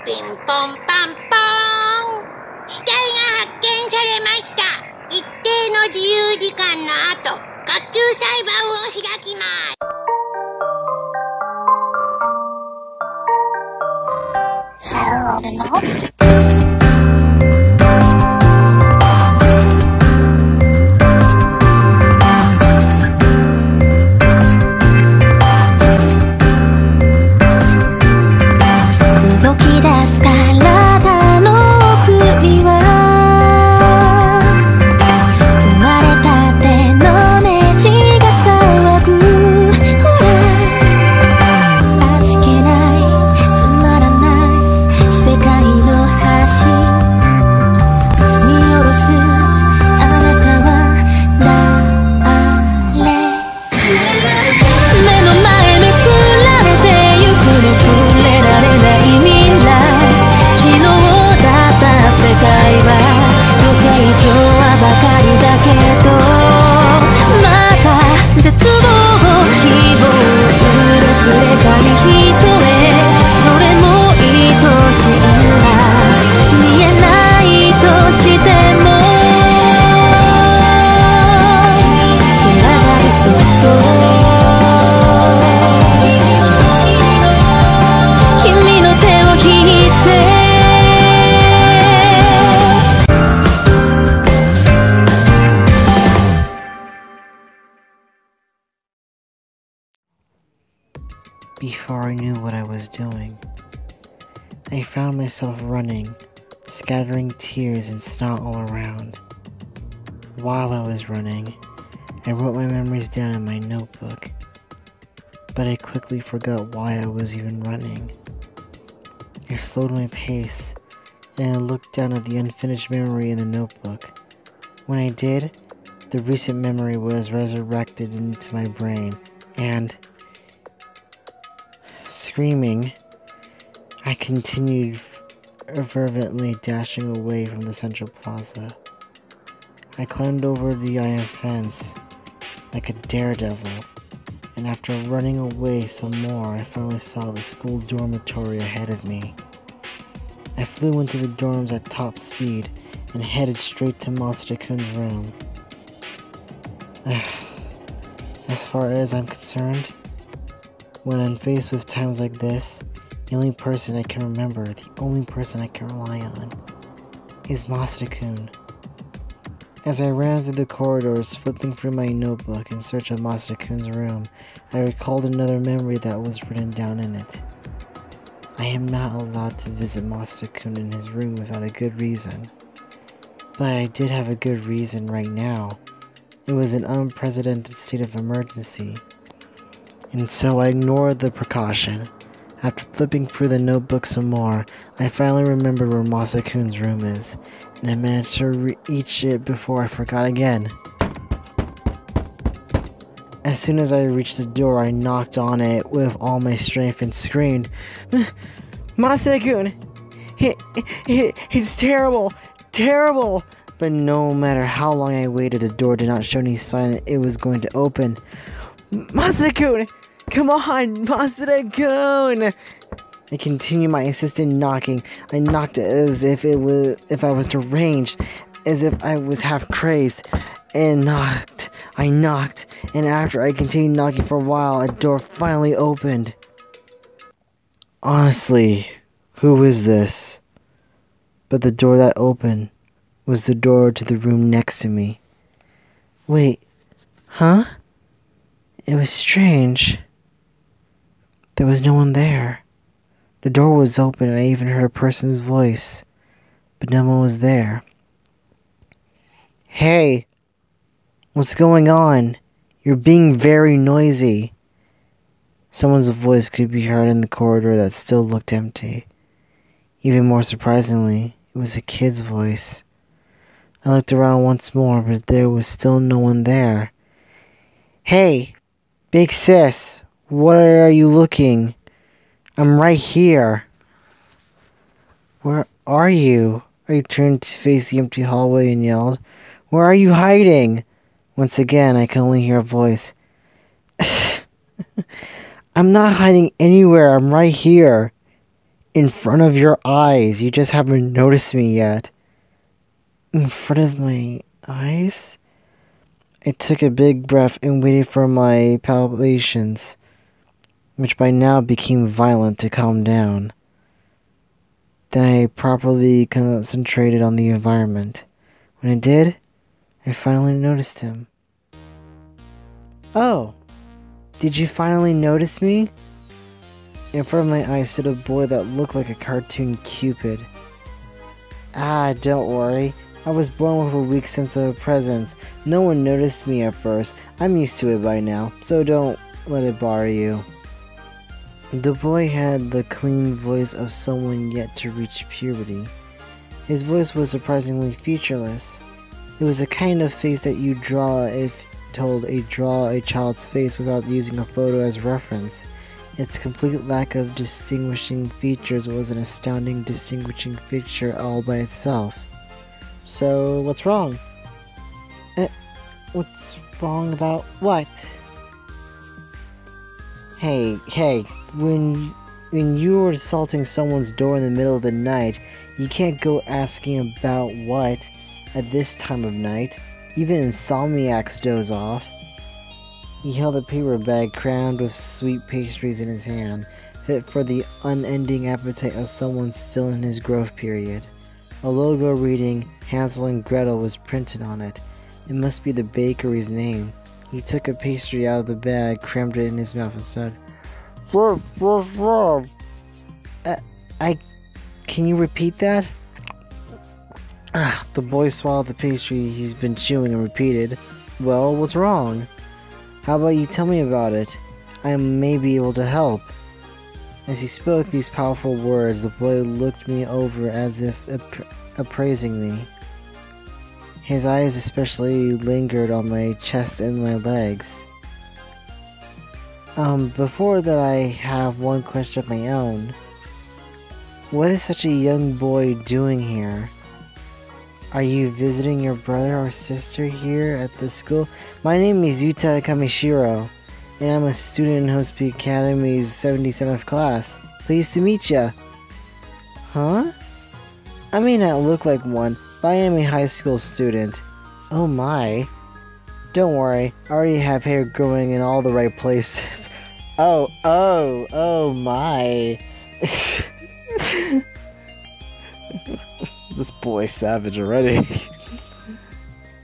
ピンポンパンポーン。死体が発見されました。一定の自由時間の後、学級裁判を開きます。動き出す体の奥には生まれたてのネジが騒ぐ。ほら味気ないつまらない世界の端見下ろすあなたは誰？目の前めくられてゆくの触れられない未来。昨日だった世界は予定調和ばかりだけど、また絶望希望すれすれ紙一重、それも愛しいんだ。見えないとしても裏返りそっと君の手を引いて。Before I knew what I was doing, I found myself running, scattering tears and snot all around. While I was running, I wrote my memories down in my notebook, but I quickly forgot why I was even running. I slowed my pace, and I looked down at the unfinished memory in the notebook. When I did, the recent memory was resurrected into my brain, and screaming, I continued fervently dashing away from the central plaza. I climbed over the iron fence like a daredevil, and after running away some more, I finally saw the school dormitory ahead of me. I flew into the dorms at top speed and headed straight to Masada-kun's room. As far as I'm concerned, when I'm faced with times like this, the only person I can remember, the only person I can rely on, is Masada-kun. As I ran through the corridors, flipping through my notebook in search of Masada-kun's room, I recalled another memory that was written down in it. I am not allowed to visit Masada-kun in his room without a good reason. But I did have a good reason right now. It was an unprecedented state of emergency. And so I ignored the precaution. After flipping through the notebook some more, I finally remembered where Masada-kun's room is, and I managed to reach it before I forgot again. As soon as I reached the door, I knocked on it with all my strength and screamed, "Masada-kun! He's terrible! Terrible!" But no matter how long I waited, the door did not show any sign it was going to open. "Masada-kun! Come on, Masada-kun!" I continued my insistent knocking. I knocked as if I was deranged, as if I was half crazed. And I knocked, and after I continued knocking for a while, a door finally opened. Honestly, who is this? But the door that opened was the door to the room next to me. Wait, huh? It was strange. There was no one there. The door was open and I even heard a person's voice, but no one was there. "Hey, what's going on? You're being very noisy." Someone's voice could be heard in the corridor that still looked empty. Even more surprisingly, it was a kid's voice. I looked around once more, but there was still no one there. "Hey, big sis, where are you looking? I'm right here." "Where are you?" I turned to face the empty hallway and yelled, "Where are you hiding?" Once again, I could only hear a voice. "I'm not hiding anywhere, I'm right here." In front of your eyes. You just haven't noticed me yet. In front of my eyes? I took a big breath and waited for my palpitations, which by now became violent, to calm down. Then I properly concentrated on the environment. When I did, I finally noticed him. Oh, did you finally notice me? In front of my eyes stood a boy that looked like a cartoon Cupid. Ah, don't worry. I was born with a weak sense of presence. No one noticed me at first. I'm used to it by now, so don't let it bother you. The boy had the clean voice of someone yet to reach puberty. His voice was surprisingly featureless. It was the kind of face that you draw if told to draw a child's face without using a photo as reference. Its complete lack of distinguishing features was an astounding distinguishing feature all by itself. So, what's wrong? What's wrong about what? Hey, when you're assaulting someone's door in the middle of the night, you can't go asking about what at this time of night. Even insomniacs doze off. He held a paper bag crammed with sweet pastries in his hand, fit for the unending appetite of someone still in his growth period. A logo reading Hansel and Gretel was printed on it. It must be the bakery's name. He took a pastry out of the bag, crammed it in his mouth, and said, Can you repeat that? The boy swallowed the pastry he's been chewing and repeated, Well, what's wrong? How about you tell me about it? I may be able to help. As he spoke these powerful words, the boy looked me over as if appraising me. His eyes especially lingered on my chest and my legs. Before that, I have one question of my own. What is such a young boy doing here? Are you visiting your brother or sister here at the school? My name is Yuta Kami-iro, and I'm a student in Hospital Academy's 77th class. Pleased to meet ya. Huh? I may not look like one, but I am a high school student. Oh my. Don't worry, I already have hair growing in all the right places. Oh my. This boy's savage already.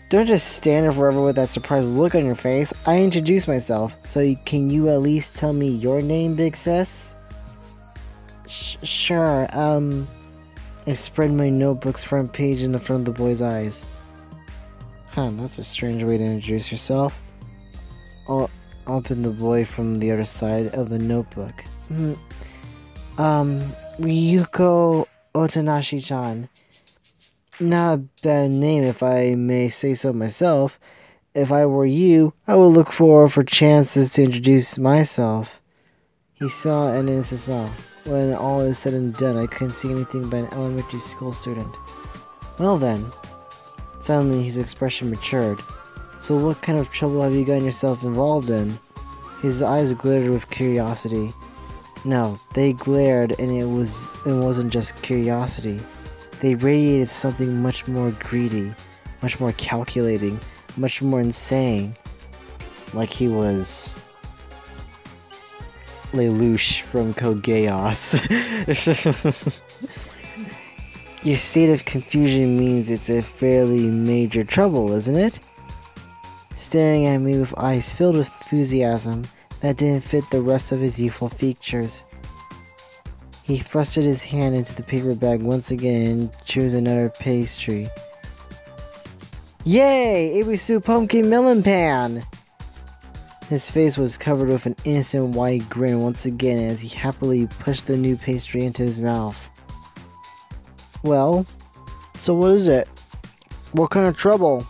Don't just stand there forever with that surprised look on your face. I introduced myself, so can you at least tell me your name, Big Sis? Sure, I spread my notebook's front page in the front of the boy's eyes. That's a strange way to introduce yourself. I'll open the boy from the other side of the notebook. Ryuko Otanashi-chan. Not a bad name if I may say so myself. If I were you, I would look forward for chances to introduce myself. He smiled an innocent smile. When all is said and done, I couldn't see anything but an elementary school student. Well then. Suddenly his expression matured. So what kind of trouble have you gotten yourself involved in? His eyes glittered with curiosity. No, they glared, and it wasn't just curiosity. They radiated something much more greedy, much more calculating, much more insane. Like he was Lelouch from Code Geass. Your state of confusion means it's a fairly major trouble, isn't it? Staring at me with eyes filled with enthusiasm that didn't fit the rest of his youthful features. He thrusted his hand into the paper bag once again and chose another pastry. Yay! Ibisu Pumpkin Melon Pan! His face was covered with an innocent white grin once again as he happily pushed the new pastry into his mouth. Well, so what is it? What kind of trouble?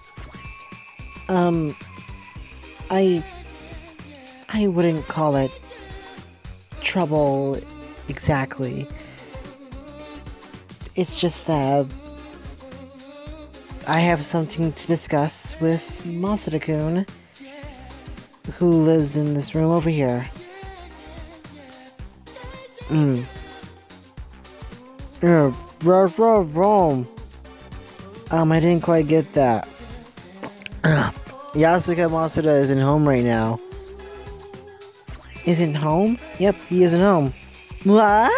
I wouldn't call it trouble exactly. It's just that I have something to discuss with Masada-kun, who lives in this room over here. Rome. I didn't quite get that. Yasuke Masuda isn't home right now. Isn't home? Yep, he isn't home. What?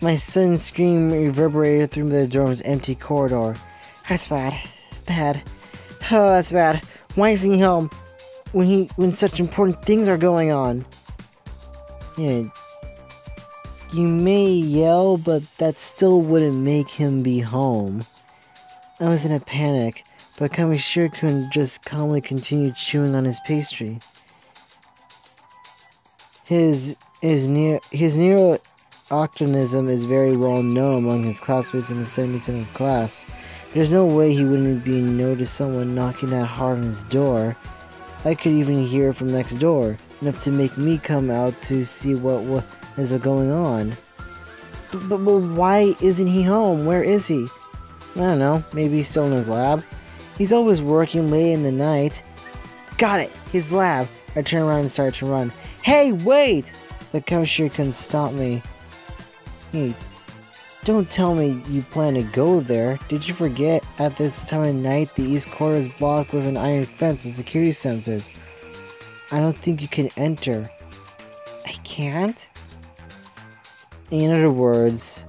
My sudden scream reverberated through the dorm's empty corridor. That's bad. Bad. Oh, that's bad. Why isn't he home? When such important things are going on? Yeah. You may yell, but that still wouldn't make him be home. I was in a panic, but Kami-iro just calmly continued chewing on his pastry. His neo-optimism is very well known among his classmates in the 77th class. There's no way he wouldn't be noticed someone knocking that hard on his door. I could even hear it from next door, enough to make me come out to see what is going on. But why isn't he home? Where is he? I don't know, maybe he's still in his lab? He's always working late in the night. Got it! His lab! I turned around and started to run. Hey, wait! But Kami-iro couldn't stop me. Hey, don't tell me you plan to go there. Did you forget? At this time of night, the east corner is blocked with an iron fence and security sensors. I don't think you can enter. I can't? In other words,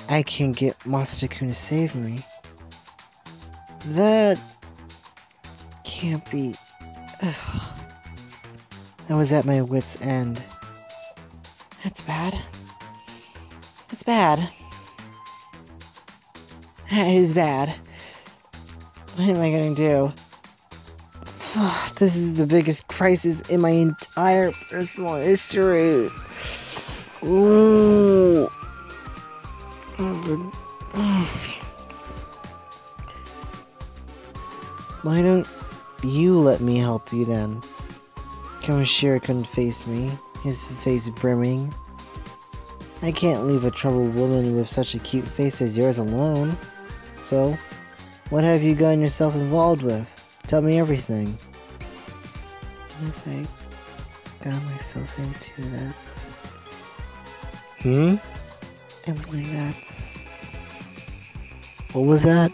I can get Masuda-kun to save me. That can't be. Ugh. I was at my wit's end. That's bad. That's bad. That is bad. What am I gonna do? This is the biggest crisis in my entire personal history. Ooh. Why don't you let me help you then? Kami-iro couldn't face me, his face brimming. I can't leave a troubled woman with such a cute face as yours alone. So, what have you gotten yourself involved with? Tell me everything. What have I got myself into? That's... What was that?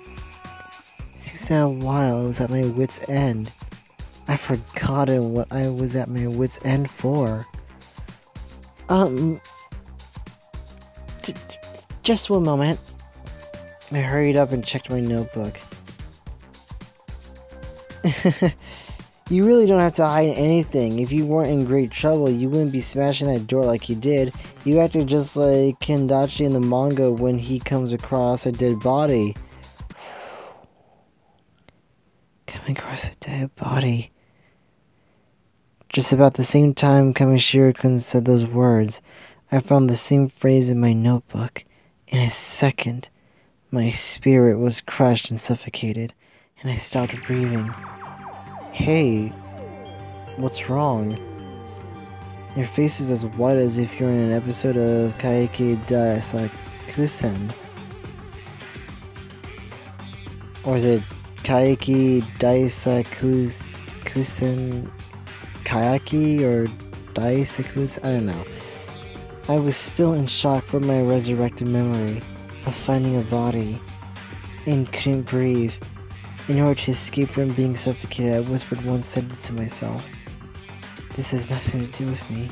Seems that a while I was at my wit's end. I've forgotten what I was at my wit's end for. Just one moment. I hurried up and checked my notebook. You really don't have to hide anything. If you weren't in great trouble, you wouldn't be smashing that door like you did. You acted just like Kendachi in the manga when he comes across a dead body. Coming across a dead body. Just about the same time Kami-iro said those words, I found the same phrase in my notebook. In a second, my spirit was crushed and suffocated, and I stopped breathing. Hey, what's wrong? Your face is as white as if you're in an episode of Kaiki Daisakusen. Or is it Kaiki Daisakusen Kayaki or Daisakusen? I don't know. I was still in shock from my resurrected memory of finding a body and couldn't breathe. In order to escape from being suffocated, I whispered one sentence to myself. This has nothing to do with me.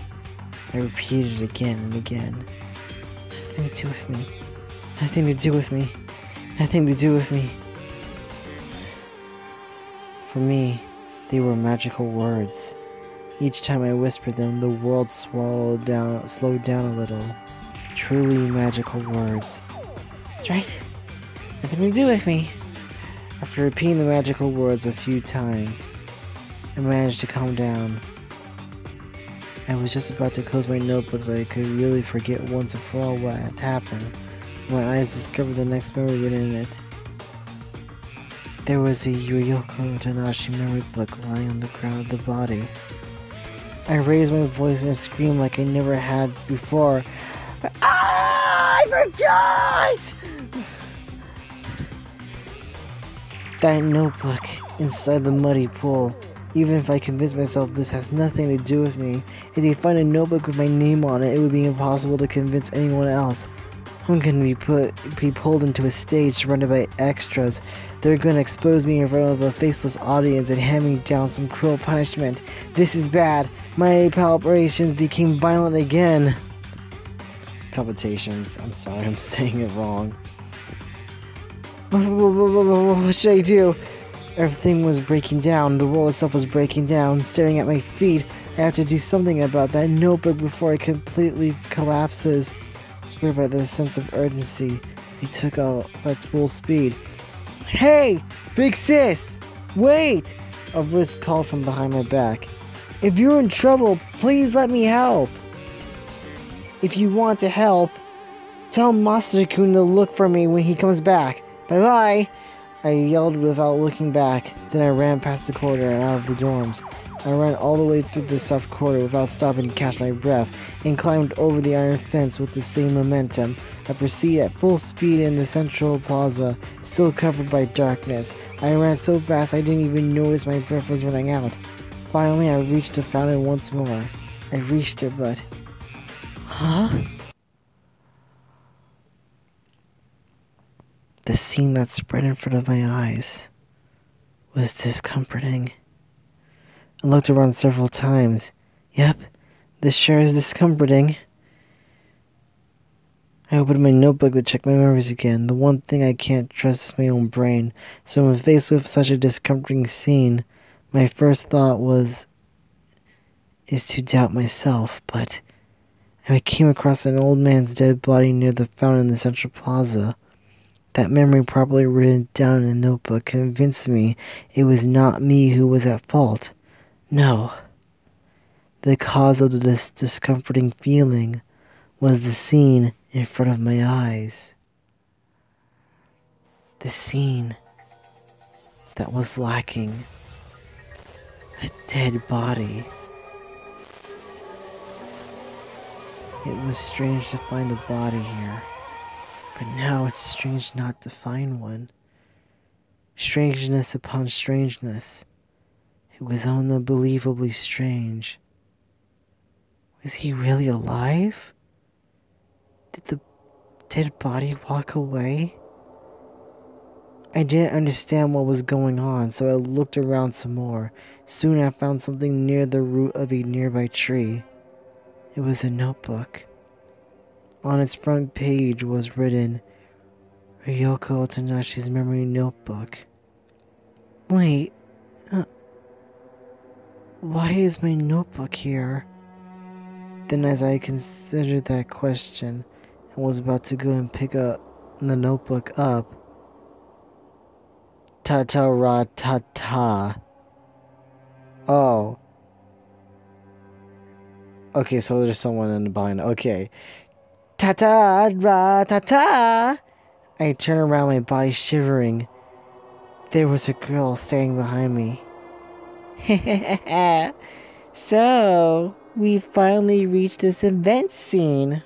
I repeated it again and again. Nothing to do with me. Nothing to do with me. Nothing to do with me. For me, they were magical words. Each time I whispered them, the world slowed down a little. Truly magical words. That's right. Nothing to do with me. After repeating the magical words a few times, I managed to calm down. I was just about to close my notebook so I could really forget once and for all what had happened, when my eyes discovered the next memory written in it. There was a Yuyoko Tanashi memory book lying on the ground of the body. I raised my voice and screamed like I never had before. Ah, I forgot! That notebook inside the muddy pool. Even if I convince myself this has nothing to do with me, if they find a notebook with my name on it, it would be impossible to convince anyone else. I'm gonna be pulled into a stage surrounded by extras. They're gonna expose me in front of a faceless audience and hand me down some cruel punishment. This is bad. My palpitations became violent again. Palpitations. I'm sorry, I'm saying it wrong. What should I do? Everything was breaking down. The world itself was breaking down. Staring at my feet, I have to do something about that notebook before it completely collapses. Spurred by the sense of urgency, he took off at full speed. Hey! Big sis! Wait! A voice called from behind my back. If you're in trouble, please let me help! If you want to help, tell Master-kun to look for me when he comes back. Bye-bye! I yelled without looking back. Then I ran past the corridor and out of the dorms. I ran all the way through the soft corridor without stopping to catch my breath, and climbed over the iron fence with the same momentum. I proceeded at full speed in the central plaza, still covered by darkness. I ran so fast I didn't even notice my breath was running out. Finally, I reached the fountain once more. I reached it, but... Huh? The scene that spread in front of my eyes was discomforting. I looked around several times. Yep, this sure is discomforting. I opened my notebook to check my memories again. The one thing I can't trust is my own brain. So when faced with such a discomforting scene, my first thought is to doubt myself, but I came across an old man's dead body near the fountain in the central plaza. That memory, properly written down in a notebook, convinced me it was not me who was at fault. No. The cause of this discomforting feeling was the scene in front of my eyes. The scene that was lacking. A dead body. It was strange to find a body here. But now it's strange not to find one. Strangeness upon strangeness. It was unbelievably strange. Was he really alive? Did the dead body walk away? I didn't understand what was going on, so I looked around some more. Soon I found something near the root of a nearby tree. It was a notebook. On its front page was written, Ryoko Otonashi's memory notebook. Wait, why is my notebook here? Then as I considered that question and was about to go and pick up the notebook up, ta-ta-ra-ta-ta. Oh. Okay, so there's someone in the behind. Okay. Ta-ta-ra-ta-ta! I turned around, my body shivering. There was a girl staring behind me. So, we finally reached this event scene.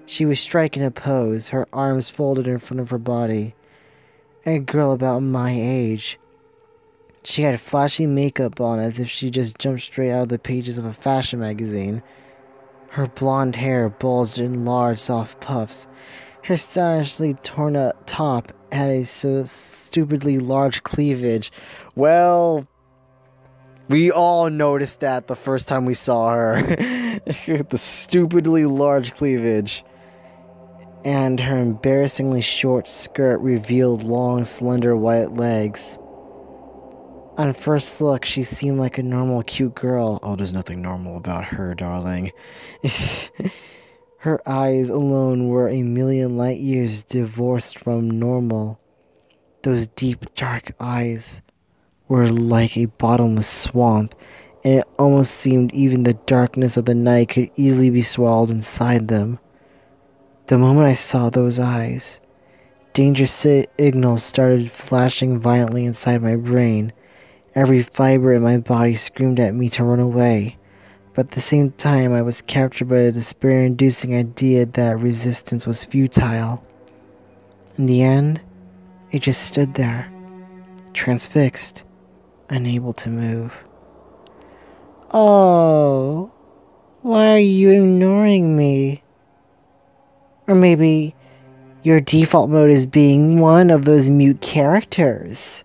She was striking a pose, her arms folded in front of her body. A girl about my age. She had flashy makeup on as if she just jumped straight out of the pages of a fashion magazine. Her blonde hair bulged in large, soft puffs. Her stylishly torn-up top had a so stupidly large cleavage. Well, we all noticed that the first time we saw her. The stupidly large cleavage. And her embarrassingly short skirt revealed long, slender white legs. On first look, she seemed like a normal, cute girl. Oh, there's nothing normal about her, darling. Her eyes alone were a million light years divorced from normal. Those deep, dark eyes were like a bottomless swamp, and it almost seemed even the darkness of the night could easily be swallowed inside them. The moment I saw those eyes, danger signals started flashing violently inside my brain. Every fiber in my body screamed at me to run away, but at the same time I was captured by a despair-inducing idea that resistance was futile. In the end, I just stood there, transfixed, unable to move. Oh, why are you ignoring me? Or maybe your default mode is being one of those mute characters.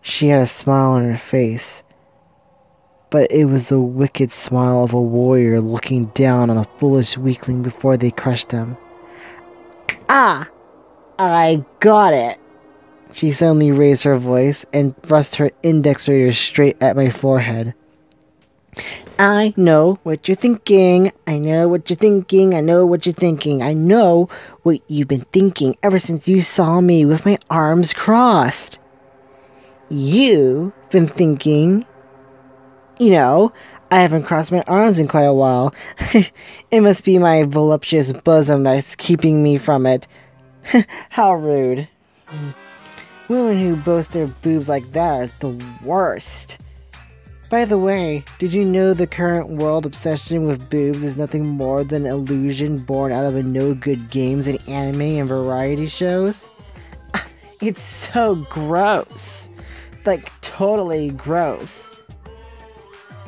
She had a smile on her face, but it was the wicked smile of a warrior looking down on a foolish weakling before they crushed him. Ah! I got it! She suddenly raised her voice and thrust her index finger straight at my forehead. I know what you're thinking. I know what you're thinking. I know what you're thinking. I know what you've been thinking ever since you saw me with my arms crossed. You've been thinking, I haven't crossed my arms in quite a while. It must be my voluptuous bosom that's keeping me from it. How rude. Women who boast their boobs like that are the worst. By the way, did you know the current world obsession with boobs is nothing more than an illusion born out of a no-good games and anime and variety shows? It's so gross. Like, totally gross.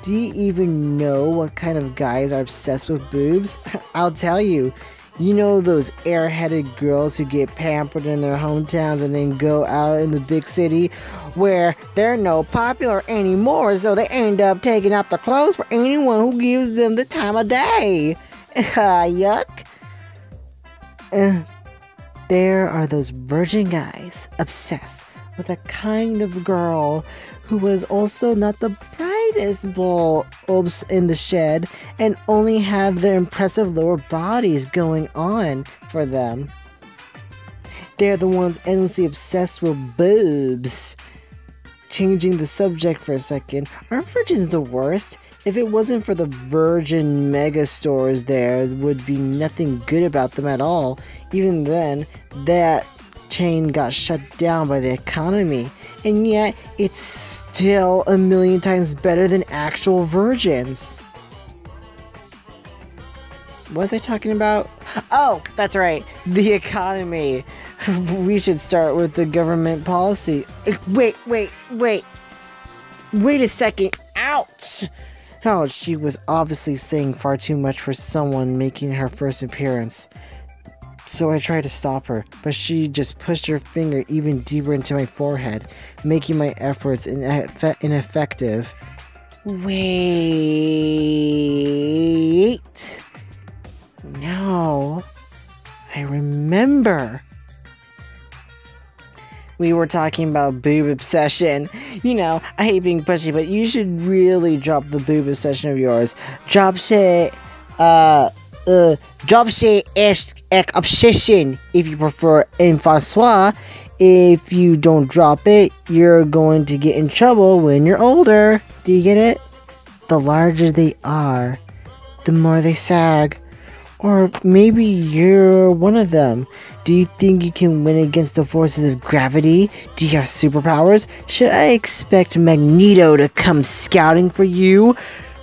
Do you even know what kind of guys are obsessed with boobs? I'll tell you. You know those airheaded girls who get pampered in their hometowns and then go out in the big city where they're no popular anymore, so they end up taking off their clothes for anyone who gives them the time of day. Yuck. There are those virgin guys obsessed with a kind of girl who was also not the brightest bulbs in the shed and only have their impressive lower bodies going on for them. They're the ones endlessly obsessed with boobs. Changing the subject for a second, aren't virgins the worst? If it wasn't for the virgin mega stores, there would be nothing good about them at all. Even then, that chain got shut down by the economy, and yet it's still a million times better than actual virgins. What was I talking about? Oh, that's right, the economy. We should start with the government policy. Wait a second. Ouch! Oh, she was obviously saying far too much for someone making her first appearance. So I tried to stop her, but she just pushed her finger even deeper into my forehead, making my efforts ineffective. Wait. No. I remember. We were talking about boob obsession. I hate being pushy, but you should really drop the boob obsession of yours. Drop shit obsession, if you prefer, en François. If you don't drop it, you're going to get in trouble when you're older. Do you get it? The larger they are, the more they sag. Or maybe you're one of them. Do you think you can win against the forces of gravity? Do you have superpowers? Should I expect Magneto to come scouting for you?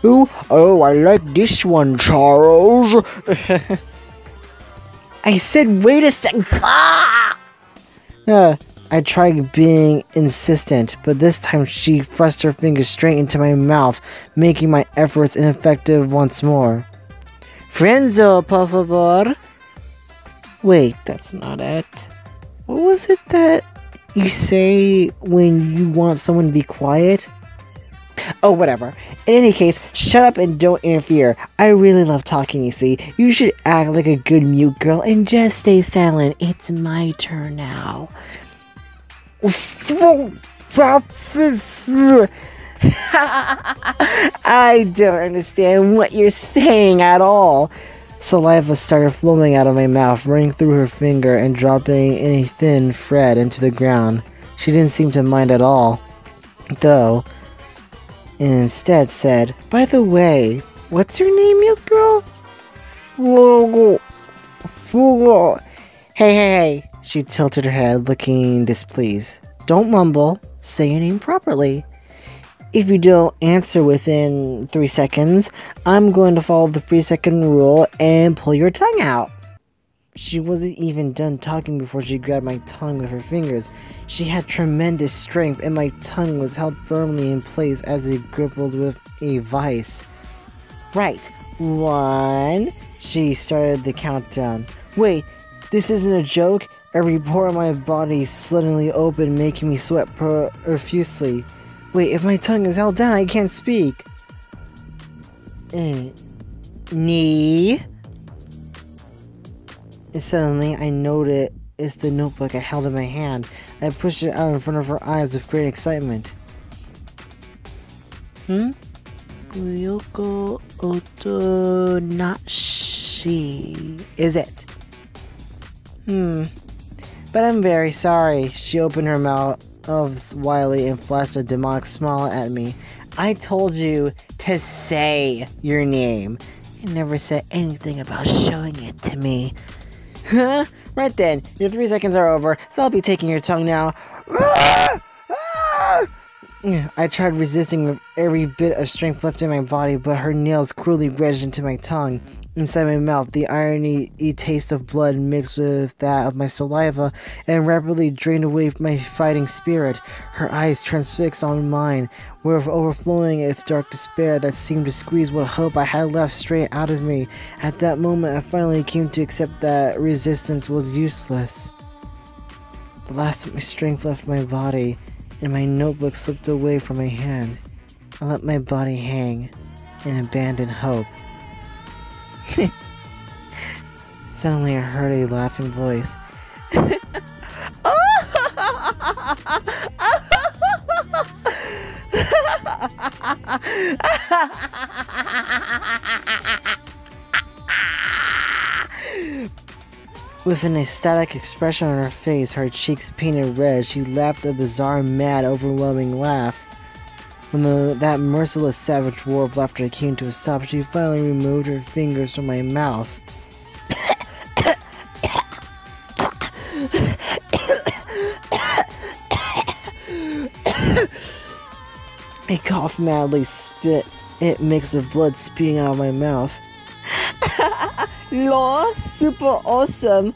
Oh, I like this one, Charles. I said, wait a sec. I tried being insistent, but this time she thrust her fingers straight into my mouth, making my efforts ineffective once more. Frienzo, por favor. Wait, that's not it. What was it that you say when you want someone to be quiet? Oh, whatever. In any case, shut up and don't interfere. I really love talking, you see. You should act like a good mute girl and just stay silent. It's my turn now. I don't understand what you're saying at all. Saliva started flowing out of my mouth, running through her finger and dropping in a thin thread into the ground. She didn't seem to mind at all, though, and instead said, "By the way, what's your name, mute girl?" Hey. She tilted her head, looking displeased. Don't mumble. Say your name properly. If you don't answer within 3 seconds, I'm going to follow the 3-second rule and pull your tongue out. She wasn't even done talking before she grabbed my tongue with her fingers. She had tremendous strength, and my tongue was held firmly in place as it grappled with a vice. Right. 1. She started the countdown. Wait, this isn't a joke? Every pore in my body suddenly opened, making me sweat profusely. Wait, if my tongue is held down, I can't speak. Knee? And suddenly, I noticed it's the notebook I held in my hand. I pushed it out in front of her eyes with great excitement. Uyoko Otonashi. Is it? But I'm very sorry. She opened her mouth wildly and flashed a demonic smile at me. I told you to say your name. You never said anything about showing it to me. Huh? Right then, your 3 seconds are over, so I'll be taking your tongue now. I tried resisting with every bit of strength left in my body, but her nails cruelly wedged into my tongue. Inside my mouth, the irony taste of blood mixed with that of my saliva and rapidly drained away my fighting spirit. Her eyes transfixed on mine, were overflowing with dark despair that seemed to squeeze what hope I had left straight out of me. At that moment, I finally came to accept that resistance was useless. The last of my strength left my body, and my notebook slipped away from my hand. I let my body hang and abandoned hope. Suddenly I heard a laughing voice. With an ecstatic expression on her face, her cheeks painted red, she laughed a bizarre, mad, overwhelming laugh. When that merciless, savage roar of laughter came to a stop, she finally removed her fingers from my mouth. I coughed madly, spit it mixed with blood spewing out of my mouth. Lol, super awesome.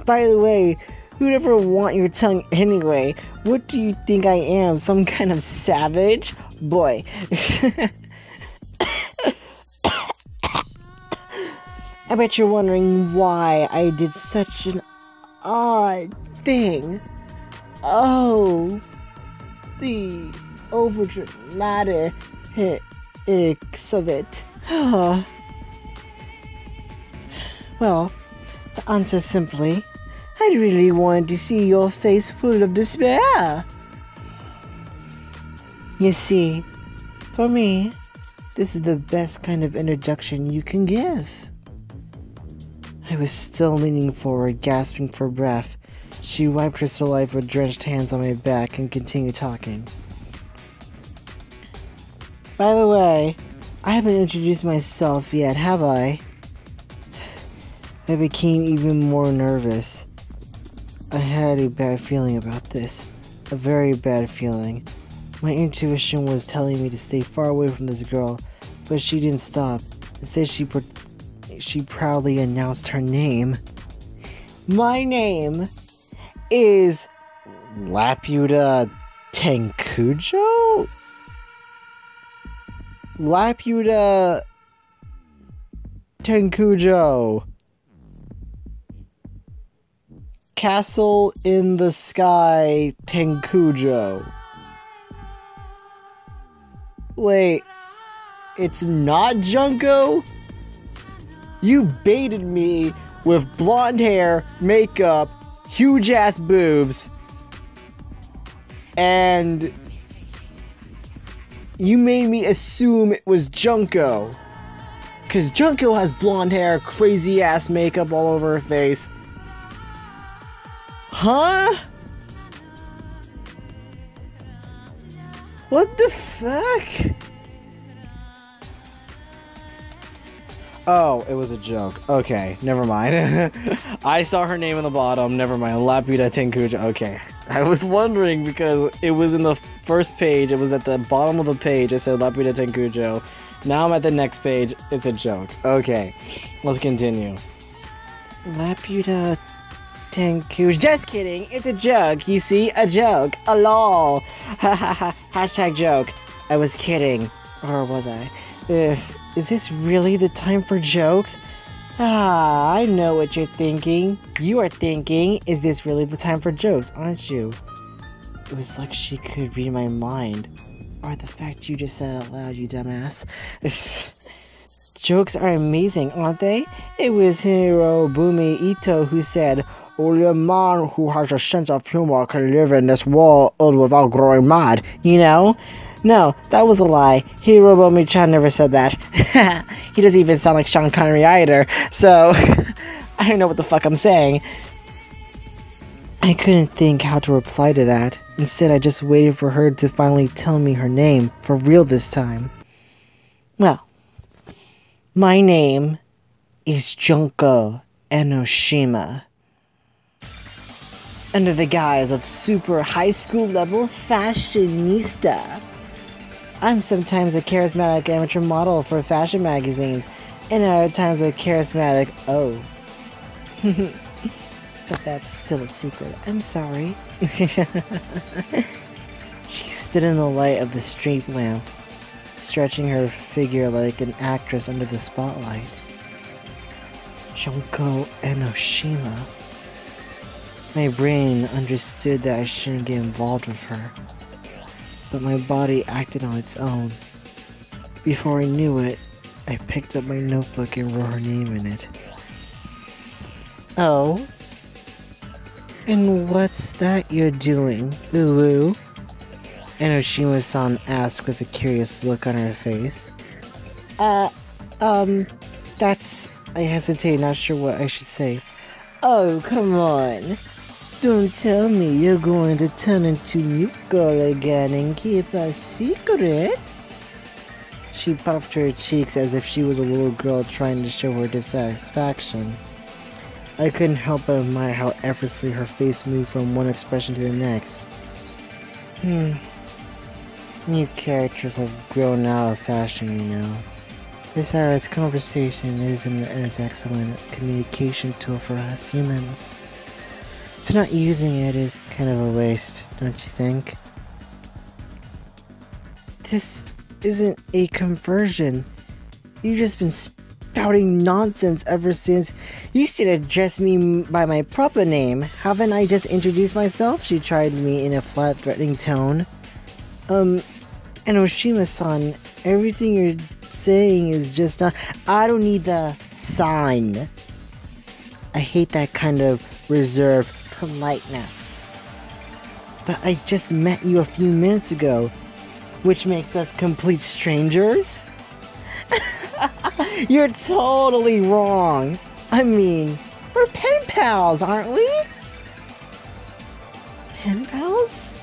By the way, who'd ever want your tongue anyway? What do you think I am, some kind of savage? Boy. I bet you're wondering why I did such an odd thing. Oh, the overdramatics of it. Well, the answer's simply, I really wanted to see your face full of despair. You see, for me, this is the best kind of introduction you can give. I was still leaning forward, gasping for breath. She wiped her saliva-drenched hands on my back and continued talking. By the way, I haven't introduced myself yet, have I? I became even more nervous. I had a bad feeling about this. A very bad feeling. My intuition was telling me to stay far away from this girl, but she didn't stop. Instead, she proudly announced her name. My name is Laputa Tenkujo? Laputa Tenkujo. Castle in the Sky Tenkujo. Wait, it's not Junko? You baited me with blonde hair, makeup, huge ass boobs, and you made me assume it was Junko. Cause Junko has blonde hair, crazy ass makeup all over her face. Huh? What the fuck? Oh, it was a joke. Okay, never mind. I saw her name in the bottom. Never mind. Laputa Tenkujo. Okay. I was wondering because it was in the first page. It was at the bottom of the page. It said Laputa Tenkujo. Now I'm at the next page. It's a joke. Okay. Let's continue. Laputa Tenkujo. Just kidding. It's a joke. You see? A joke. A lol. Ha ha ha. Hashtag joke. I was kidding. Or was I? Is this really the time for jokes? Ah, I know what you're thinking. You are thinking, is this really the time for jokes, aren't you? It was like she could read my mind. Or the fact you just said it out loud, you dumbass. Jokes are amazing, aren't they? It was Hirobumi Ito who said, only a man who has a sense of humor can live in this world without growing mad, you know? No, that was a lie. Hirobumi-chan never said that. He doesn't even sound like Sean Connery either, so I don't know what the fuck I'm saying. I couldn't think how to reply to that. Instead, I just waited for her to finally tell me her name, for real this time. Well, my name is Junko Enoshima. Under the guise of super high school level fashionista, I'm sometimes a charismatic amateur model for fashion magazines, and other times a charismatic But that's still a secret. I'm sorry. She stood in the light of the street lamp, stretching her figure like an actress under the spotlight. Junko Enoshima. My brain understood that I shouldn't get involved with her, but my body acted on its own. Before I knew it, I picked up my notebook and wrote her name in it. Oh? And what's that you're doing, Ulu? Enoshima-san asked with a curious look on her face. That's... I hesitate, not sure what I should say. Oh, come on. Don't tell me you're going to turn into new girl again and keep a secret. She puffed her cheeks as if she was a little girl trying to show her dissatisfaction. I couldn't help but admire how effortlessly her face moved from one expression to the next. New characters have grown out of fashion, you know. Besides, conversation isn't as excellent a communication tool for us humans. So not using it is kind of a waste, don't you think? This isn't a conversion. You've just been spouting nonsense ever since. You should address me by my proper name. Haven't I just introduced myself? She tried me in a flat, threatening tone. Enoshima-san, everything you're saying is just not... I don't need the sign. I hate that kind of reserved politeness. But I just met you a few minutes ago, which makes us complete strangers? You're totally wrong. I mean, we're pen pals, aren't we? Pen pals?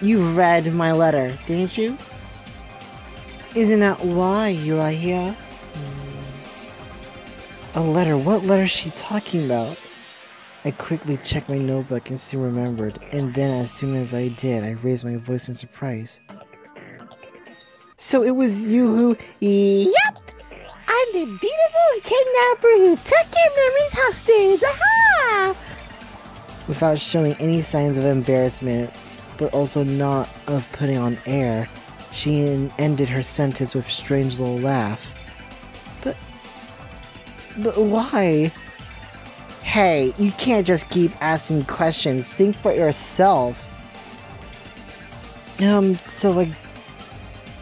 You read my letter, didn't you? Isn't that why you are here? A letter? What letter is she talking about? I quickly checked my notebook and still remembered, and then as soon as I did, I raised my voice in surprise. So it was you who... Yep! I'm the beautiful kidnapper who took your memories hostage! Aha! Without showing any signs of embarrassment, but also not of putting on air, she ended her sentence with a strange little laugh. But why? Hey, you can't just keep asking questions. Think for yourself. So I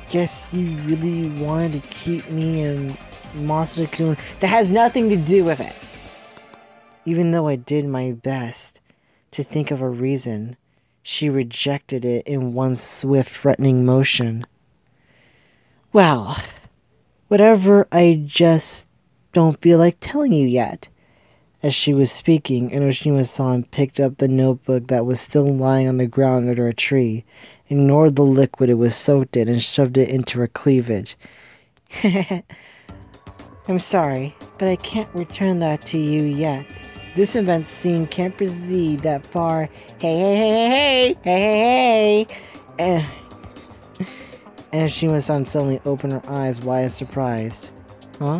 guess you really wanted to keep me and Masada-kun. That has nothing to do with it. Even though I did my best to think of a reason, she rejected it in one swift, threatening motion. Well, whatever, I just don't feel like telling you yet. As she was speaking, Enoshima-san picked up the notebook that was still lying on the ground under a tree, ignored the liquid it was soaked in, and shoved it into her cleavage. I'm sorry, but I can't return that to you yet. This event scene can't proceed that far. Hey. Enoshima-san suddenly opened her eyes wide and surprised. Huh?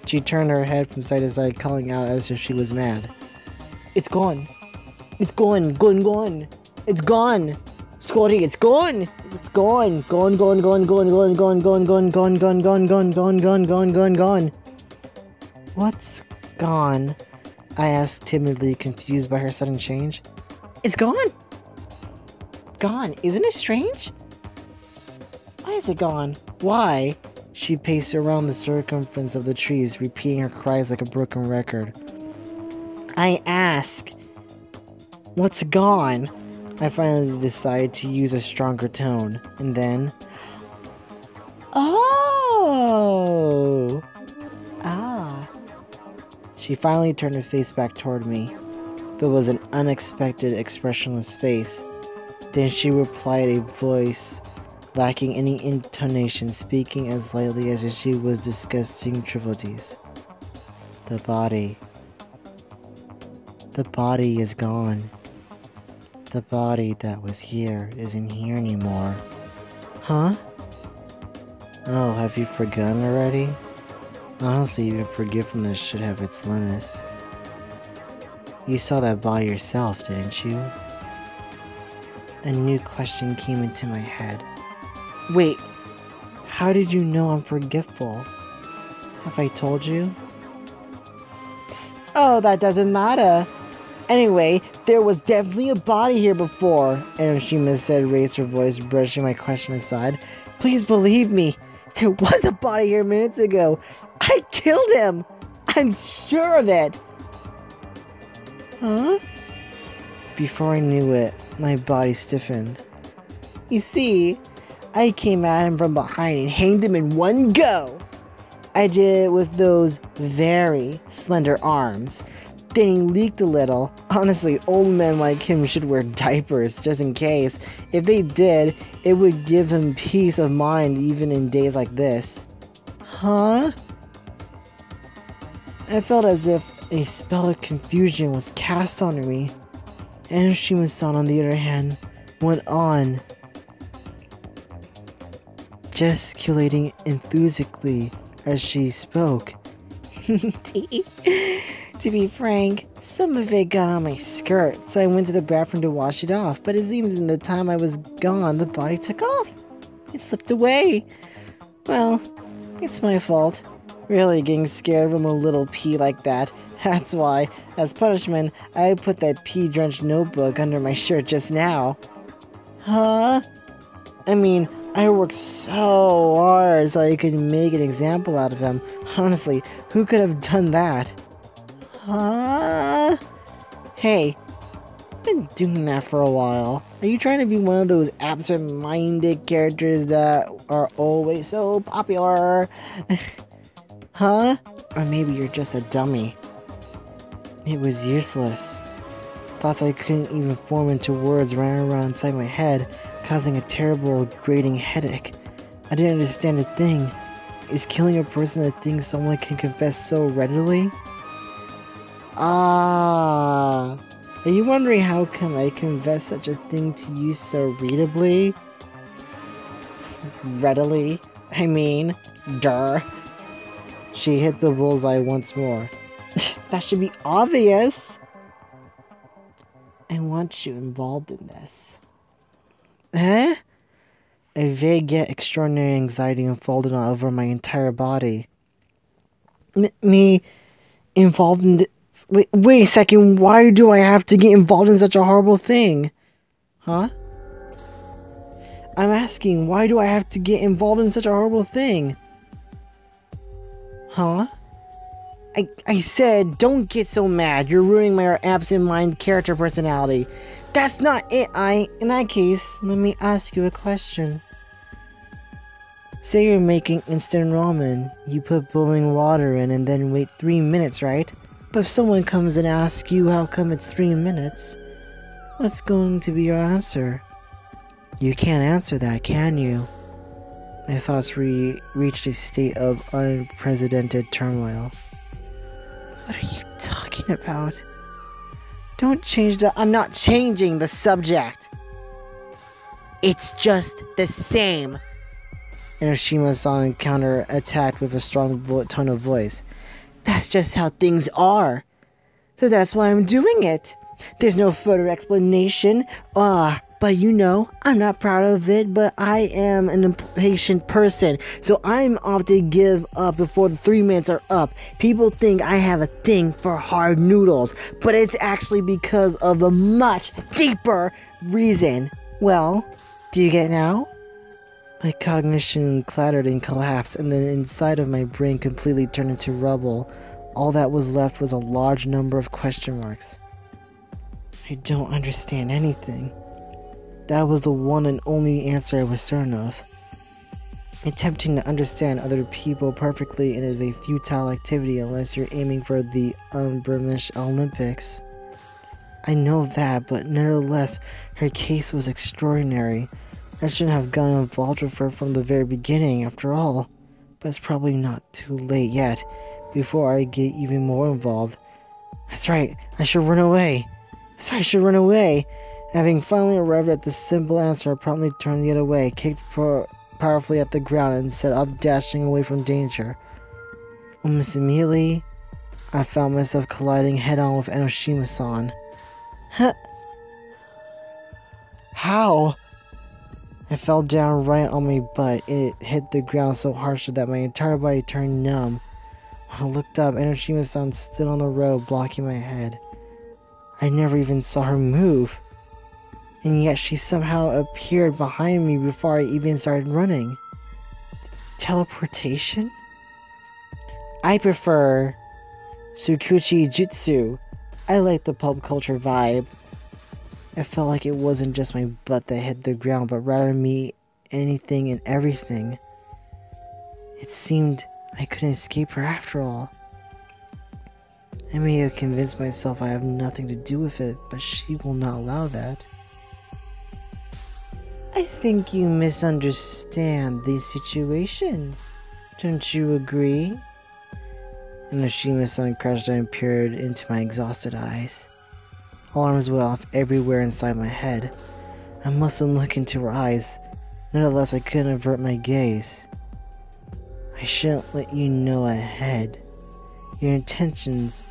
She turned her head from side to side, calling out as if she was mad. It's gone. It's gone. It's gone. Scotty, it's gone! It's gone! Gone, gone, gone, gone, gone, gone, gone, gone, gone, gone, gone, gone, gone, gone, gone, gone, gone. What's gone? I asked timidly, confused by her sudden change. It's gone! Gone. Isn't it strange? Why is it gone? Why? She paced around the circumference of the trees, repeating her cries like a broken record. I ask, what's gone? I finally decided to use a stronger tone, and then... Oh! Ah. She finally turned her face back toward me, but it was an unexpected, expressionless face. Then she replied, a voice lacking any intonation, speaking as lightly as if she was discussing trivialities. The body is gone. The body that was here isn't here anymore. Huh? Oh, have you forgotten already? Honestly, even forgiveness should have its limits. You saw that body yourself, didn't you? A new question came into my head. Wait, how did you know I'm forgetful? Have I told you? Psst. Oh, that doesn't matter. Anyway, there was definitely a body here before, Enoshima said, raised her voice, brushing my question aside. Please believe me, there was a body here minutes ago. I killed him! I'm sure of it! Huh? Before I knew it, my body stiffened. You see, I came at him from behind and hanged him in one go. I did it with those very slender arms. Then he leaked a little. Honestly, old men like him should wear diapers, just in case. If they did, it would give him peace of mind even in days like this. Huh? I felt as if a spell of confusion was cast on me. Enoshima-san, on the other hand, went on, gesticulating enthusiastically as she spoke. To be frank, some of it got on my skirt, so I went to the bathroom to wash it off, but it seems in the time I was gone, the body took off. It slipped away. Well, it's my fault. Really getting scared from a little pee like that. That's why, as punishment, I put that pee-drenched notebook under my shirt just now. Huh? I mean, I worked so hard so I could make an example out of him. Honestly, who could have done that? Huh? Hey, I've been doing that for a while. Are you trying to be one of those absent-minded characters that are always so popular? Huh? Or maybe you're just a dummy. It was useless. Thoughts I couldn't even form into words ran around inside my head, causing a terrible, grating headache. I didn't understand a thing. Is killing a person a thing someone can confess so readily? Ah, are you wondering how come I confess such a thing to you so readably? Readily? I mean, duh. She hit the bullseye once more. That should be obvious. I want you involved in this. Eh? A vague yet extraordinary anxiety unfolded over my entire body. Me involved in this? Wait a second, why do I have to get involved in such a horrible thing? Huh? I'm asking, why do I have to get involved in such a horrible thing? Huh? I said, don't get so mad. You're ruining my absent-minded character personality. That's not it, in that case, let me ask you a question. Say you're making instant ramen. You put boiling water in and then wait 3 minutes, right? But if someone comes and asks you how come it's 3 minutes, what's going to be your answer? You can't answer that, can you? My thoughts reached a state of unprecedented turmoil. What are you talking about? Don't change the— I'm not changing the subject! It's just the same! Enoshima-san counter-attacked with a strong tone of voice. That's just how things are. So that's why I'm doing it. There's no further explanation. But you know, I'm not proud of it, but I am an impatient person, so I'm off to give up before the 3 minutes are up. People think I have a thing for hard noodles, but it's actually because of a much deeper reason. Well, do you get it now? My cognition clattered and collapsed, and the inside of my brain completely turned into rubble. All that was left was a large number of question marks. I don't understand anything. That was the one and only answer I was certain of. Attempting to understand other people perfectly is a futile activity unless you're aiming for the unblemished Olympics. I know that, but nevertheless, her case was extraordinary. I shouldn't have gotten involved with her from the very beginning, after all. But it's probably not too late yet, before I get even more involved. That's right, I should run away. Having finally arrived at the simple answer, I promptly turned the other way, kicked powerfully at the ground, and set off dashing away from danger. Almost immediately, I found myself colliding head-on with Enoshima-san. How? I fell down right on my butt. It hit the ground so harshly that my entire body turned numb. When I looked up, Enoshima-san stood on the road, blocking my head. I never even saw her move. And yet she somehow appeared behind me before I even started running. Teleportation? I prefer Tsukuchi Jutsu. I like the pop culture vibe. I felt like it wasn't just my butt that hit the ground, but rather me, anything and everything. It seemed I couldn't escape her after all. I may have convinced myself I have nothing to do with it, but she will not allow that. I think you misunderstand the situation. Don't you agree? Enoshima-san crashed down and peered into my exhausted eyes. Alarms went off everywhere inside my head. I mustn't look into her eyes. Nonetheless, I couldn't avert my gaze. I shouldn't let you know ahead. Your intentions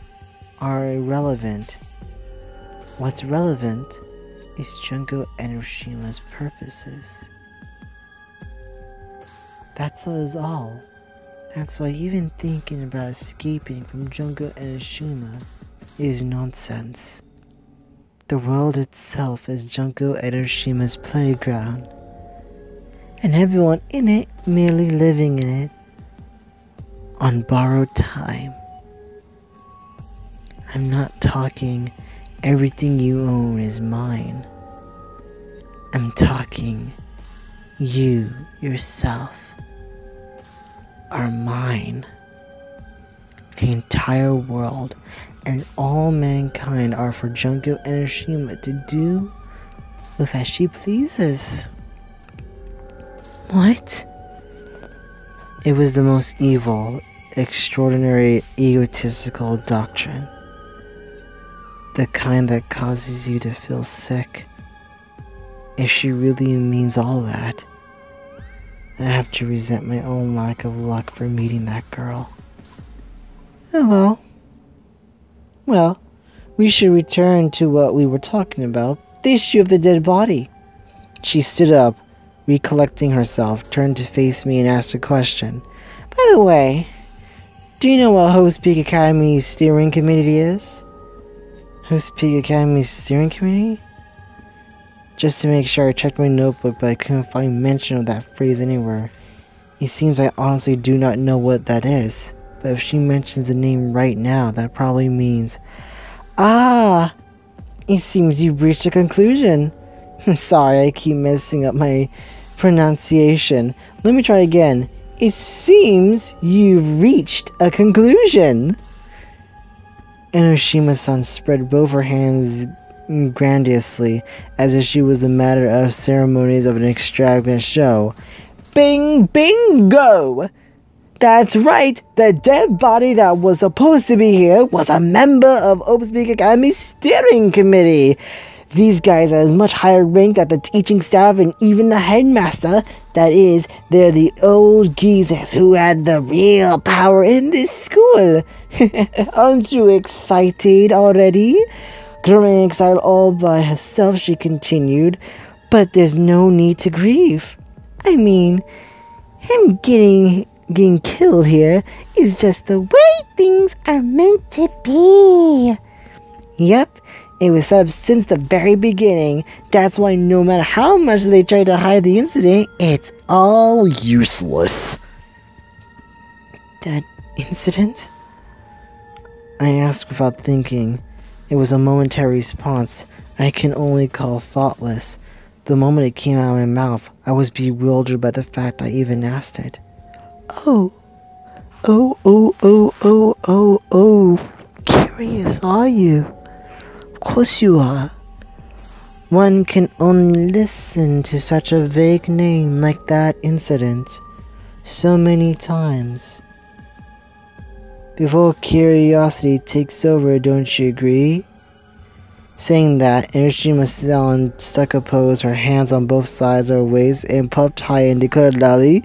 are irrelevant. What's relevant is Junko Enoshima's purposes. That's all. That's why even thinking about escaping from Junko Enoshima is nonsense. The world itself is Junko Enoshima's playground, and everyone in it merely living in it on borrowed time. I'm not talking everything you own is mine. I'm talking you yourself are mine. The entire world and all mankind are for Junko Enoshima to do with as she pleases. What? It was the most evil, extraordinary, egotistical doctrine. The kind that causes you to feel sick. If she really means all that, I have to resent my own lack of luck for meeting that girl. Oh well, we should return to what we were talking about, the issue of the dead body. She stood up, recollecting herself, turned to face me and asked a question. By the way, do you know what Hope's Peak Academy's steering committee is? Hope's Peak Academy's steering committee? Just to make sure, I checked my notebook, but I couldn't find mention of that phrase anywhere. It seems I honestly do not know what that is, but if she mentions the name right now, that probably means... Ah! It seems you've reached a conclusion. Sorry, I keep messing up my pronunciation. Let me try again. It seems you've reached a conclusion. Enoshima-san spread both her hands grandiosely, as if she was the matter of ceremonies of an extravagant show. Bing! Bingo! That's right! The dead body that was supposed to be here was a member of Hope's Peak Academy's steering committee. These guys are as much higher ranked at the teaching staff and even the headmaster. That is, they're the old geezers who had the real power in this school. Aren't you excited already? Growing excited all by herself, she continued. But there's no need to grieve. I mean, him getting killed here is just the way things are meant to be. Yep, it was set up since the very beginning. That's why no matter how much they try to hide the incident, it's all useless. That incident? I asked without thinking. It was a momentary response I can only call thoughtless. The moment it came out of my mouth, I was bewildered by the fact I even asked it. Oh. Curious, are you? Of course you are. One can only listen to such a vague name like that incident so many times before curiosity takes over, don't you agree? Saying that, Hiroshima-san stuck a pose, her hands on both sides of her waist, and puffed high and declared loudly,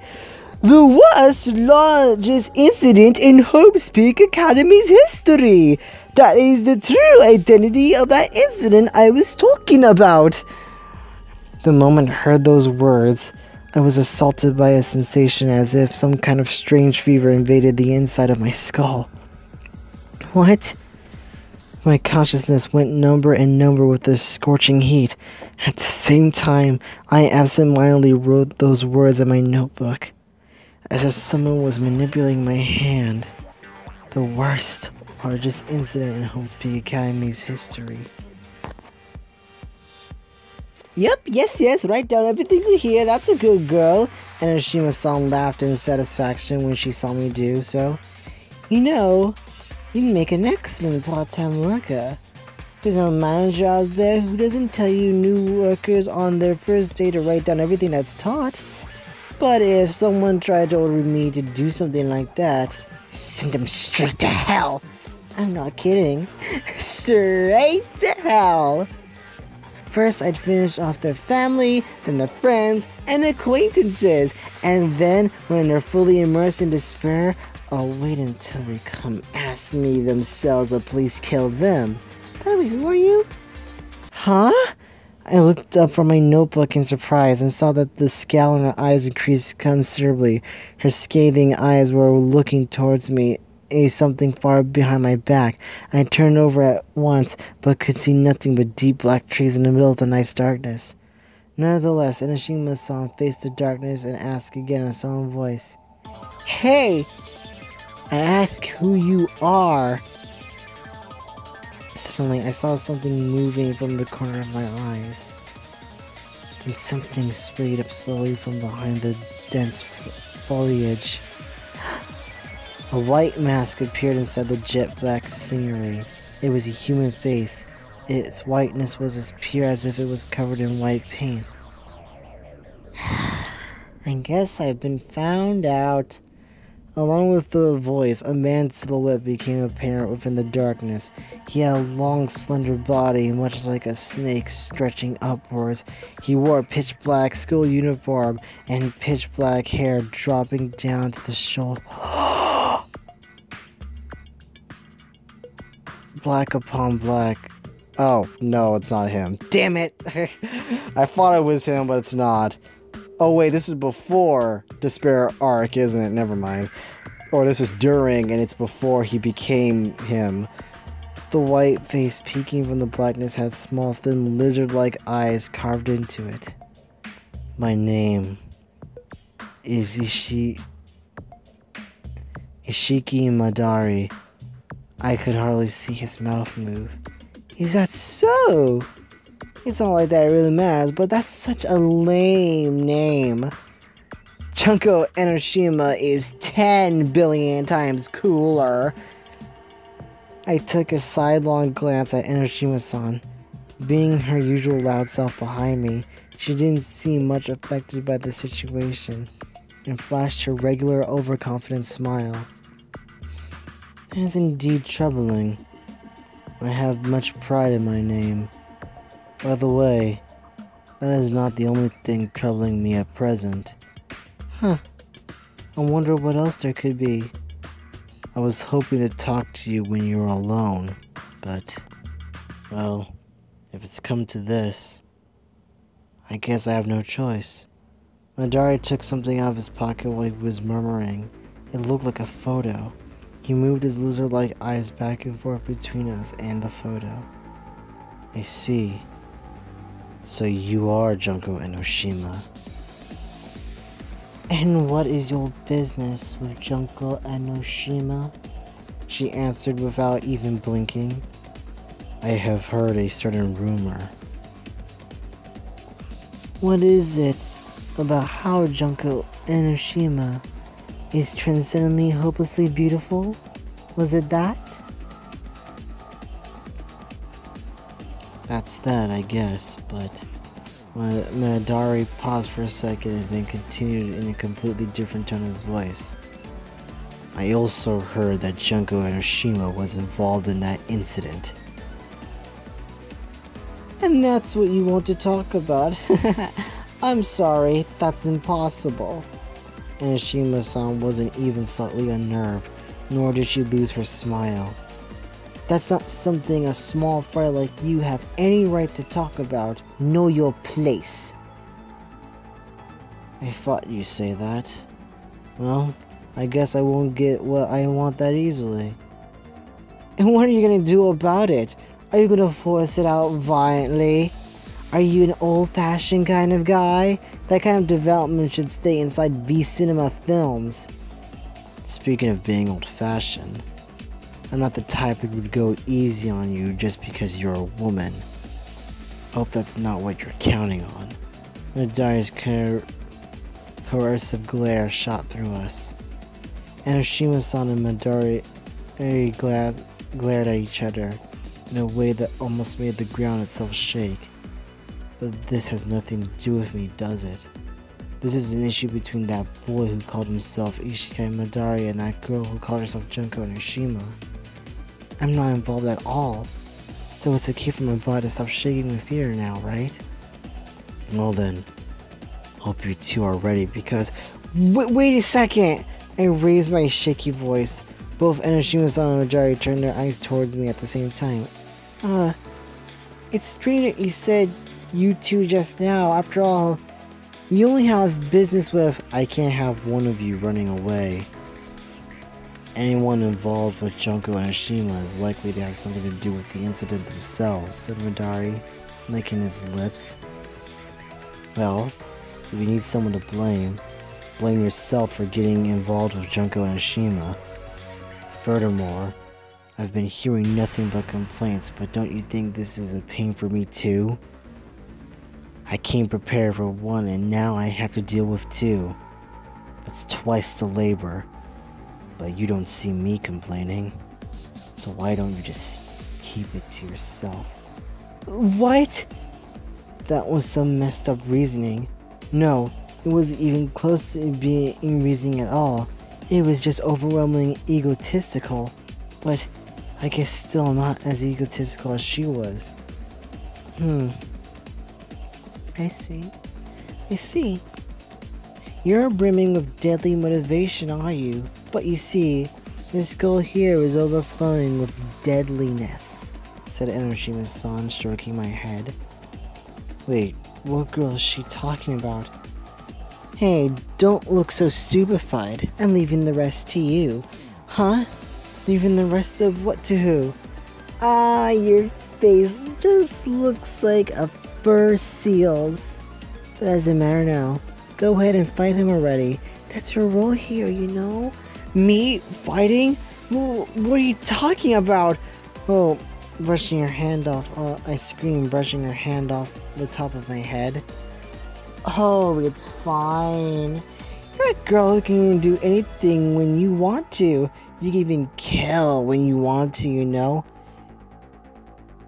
"The world's largest incident in Hope's Peak Academy's history! That is the true identity of that incident I was talking about!" The moment I heard those words, I was assaulted by a sensation as if some kind of strange fever invaded the inside of my skull. What? My consciousness went number and number with this scorching heat. At the same time, I absent-mindedly wrote those words in my notebook, as if someone was manipulating my hand. The worst, largest incident in Hope's Peak Academy's history. Yep, yes, write down everything you hear, that's a good girl. And Hiroshima-san laughed in satisfaction when she saw me do so. You know, you'd make an excellent part-time worker. There's no manager out there who doesn't tell you new workers on their first day to write down everything that's taught. But if someone tried to order me to do something like that, send them straight to hell. I'm not kidding. Straight to hell. First, I'd finish off their family, then their friends, and acquaintances. And then, when they're fully immersed in despair, I'll wait until they come ask me themselves or please kill them. By the way, who are you? Huh? I looked up from my notebook in surprise and saw that the scowl in her eyes increased considerably. Her scathing eyes were looking towards me, something far behind my back. I turned over at once, but could see nothing but deep black trees in the middle of the night's darkness. Nevertheless, Enoshima-san faced the darkness and asked again in a solemn voice, "Hey! I ask who you are." Suddenly, I saw something moving from the corner of my eyes. And something sprayed up slowly from behind the dense foliage. A white mask appeared inside the jet black scenery. It was a human face. Its whiteness was as pure as if it was covered in white paint. I guess I've been found out. Along with the voice, a man's silhouette became apparent within the darkness. He had a long, slender body, much like a snake, stretching upwards. He wore a pitch-black school uniform and pitch-black hair dropping down to the shoulder. Black upon black. Oh, no, it's not him. Damn it! I thought it was him, but it's not. Oh wait, this is before Despair arc, isn't it? Never mind. Or this is during, and it's before he became him. The white face peeking from the blackness had small, thin, lizard-like eyes carved into it. My name is Ishiki Madari. I could hardly see his mouth move. Is that so? It's not like that really matters, but that's such a lame name. Junko Enoshima is 10 billion times cooler. I took a sidelong glance at Enoshima-san. Being her usual loud self behind me, she didn't seem much affected by the situation, and flashed her regular overconfident smile. It is indeed troubling. I have much pride in my name. By the way, that is not the only thing troubling me at present. Huh. I wonder what else there could be. I was hoping to talk to you when you were alone, but, well, if it's come to this, I guess I have no choice. Madari took something out of his pocket while he was murmuring. It looked like a photo. He moved his lizard-like eyes back and forth between us and the photo. I see. So you are Junko Enoshima. And what is your business with Junko Enoshima? She answered without even blinking. I have heard a certain rumor. What is it about how Junko Enoshima is transcendently hopelessly beautiful? Was it that? That's that, I guess, but Madari paused for a second and then continued in a completely different tone of his voice. I also heard that Junko Enoshima was involved in that incident. And that's what you want to talk about? I'm sorry, that's impossible. Enoshima-san wasn't even slightly unnerved, nor did she lose her smile. That's not something a small fry like you have any right to talk about. Know your place. I thought you'd say that. Well, I guess I won't get what I want that easily. And what are you gonna do about it? Are you gonna force it out violently? Are you an old-fashioned kind of guy? That kind of development should stay inside V-Cinema films. Speaking of being old-fashioned, I'm not the type who would go easy on you just because you're a woman. Hope that's not what you're counting on. Madari's coercive glare shot through us. Enoshima-san and Madari glared at each other in a way that almost made the ground itself shake. But this has nothing to do with me, does it? This is an issue between that boy who called himself Ishikai Madari and that girl who called herself Junko Enoshima. I'm not involved at all, so it's okay for my body to stop shaking with fear now, right? Well then, hope you two are ready because... Wait a second! I raised my shaky voice. Both Enoshima-san and Madari turned their eyes towards me at the same time. It's strange that you said you two just now. After all, you only have business with... I can't have one of you running away. Anyone involved with Junko Enoshima is likely to have something to do with the incident themselves, said Madari, licking his lips. Well, if you need someone to blame, blame yourself for getting involved with Junko Enoshima. Furthermore, I've been hearing nothing but complaints, but don't you think this is a pain for me too? I came prepared for one and now I have to deal with two. That's twice the labor. But you don't see me complaining. So why don't you just keep it to yourself? What? That was some messed up reasoning. No, it wasn't even close to being reasoning at all. It was just overwhelmingly egotistical. But I guess still not as egotistical as she was. I see. You're brimming with deadly motivation, are you? But you see, this girl here is overflowing with deadliness, said Enoshima-san, stroking my head. Wait, what girl is she talking about? Hey, don't look so stupefied. I'm leaving the rest to you. Huh? Leaving the rest of what to who? Your face just looks like a fur seal's. But doesn't matter now. Go ahead and fight him already. That's your role here, you know? Me? Fighting? What are you talking about? Oh, brushing her hand off. I screamed, brushing her hand off the top of my head. Oh, it's fine. You're a girl who can do anything when you want to. You can even kill when you want to, you know?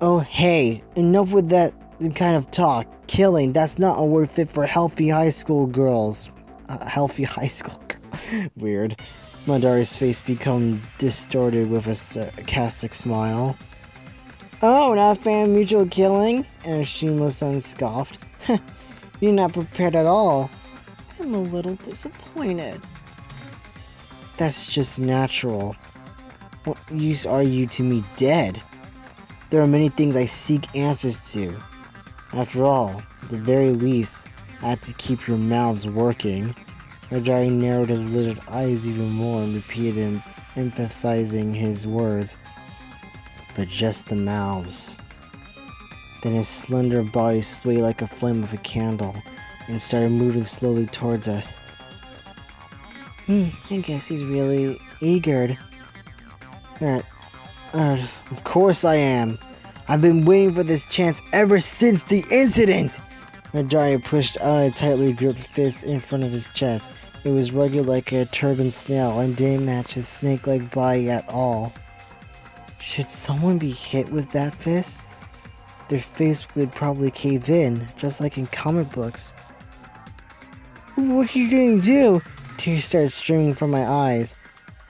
Oh, hey, enough with that kind of talk. Killing, that's not a word fit for healthy high school girls. Healthy high school girl. Weird. Madari's face became distorted with a sarcastic smile. Oh, not a fan of mutual killing? Enoshima-san scoffed. You're not prepared at all. I'm a little disappointed. That's just natural. What use are you to me dead? There are many things I seek answers to. After all, At the very least, I had to keep your mouths working. Rajari narrowed his lidded eyes even more and repeated, emphasizing his words. But just the mouths. Then his slender body swayed like a flame of a candle and started moving slowly towards us. I guess he's really eager. Of course I am. I've been waiting for this chance ever since the incident! Rajari pushed out a tightly gripped fist in front of his chest. It was rugged like a turban snail and didn't match his snake-like body at all. Should someone be hit with that fist? Their face would probably cave in, just like in comic books. What are you going to do? Tears started streaming from my eyes.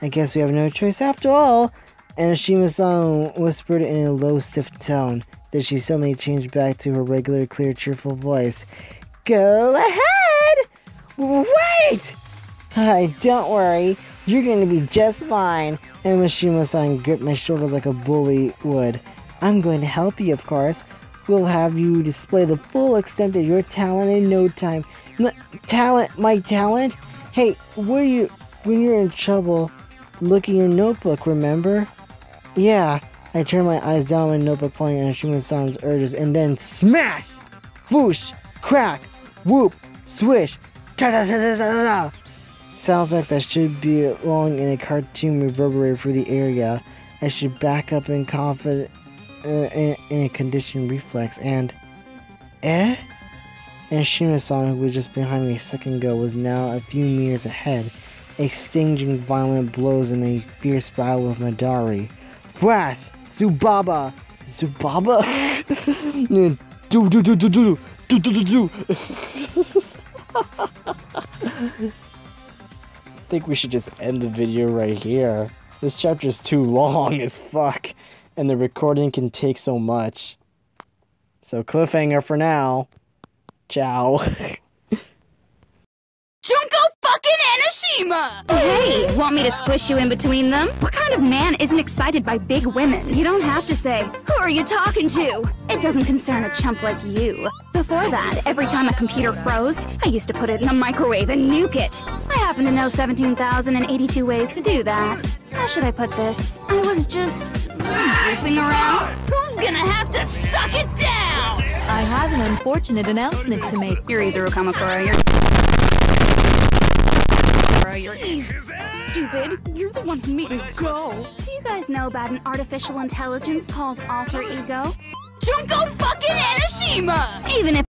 I guess we have no choice after all. And Ashima-san whispered in a low, stiff tone. Then she suddenly changed back to her regular, clear, cheerful voice. Go ahead! Wait! Don't worry. You're going to be just fine. And Mishima-san gripped my shoulders like a bully would. I'm going to help you, of course. We'll have you display the full extent of your talent in no time. My talent? Hey, when you're in trouble, look in your notebook, remember? Yeah. I turned my eyes down on my notebook following Ashima-san's urges, and then smash! Whoosh! Crack! Whoop! Swish! Ta-da-da-da-da-da! Sound effects that should belong in a cartoon reverberated through the area. I should back up in confident in a conditioned reflex, and And Ashima-san, who was just behind me a second ago, was now a few meters ahead, exchanging violent blows in a fierce battle with Madari. Thrash! Zubaba! Zubaba? I think we should just end the video right here. This chapter is too long as fuck, and the recording can take so much. So cliffhanger for now. Ciao. Junko fucking Anashima! Hey, want me to squish you in between them? What kind of man isn't excited by big women? You don't have to say, who are you talking to? It doesn't concern a chump like you. Before that, every time a computer froze, I used to put it in the microwave and nuke it. I happen to know 17,082 ways to do that. How should I put this? I was just goofing around. Who's gonna have to suck it down? I have an unfortunate announcement to make. You're stupid. You're the one who made me go. Do you guys know about an artificial intelligence called alter ego? Junko fucking Anashima! Even if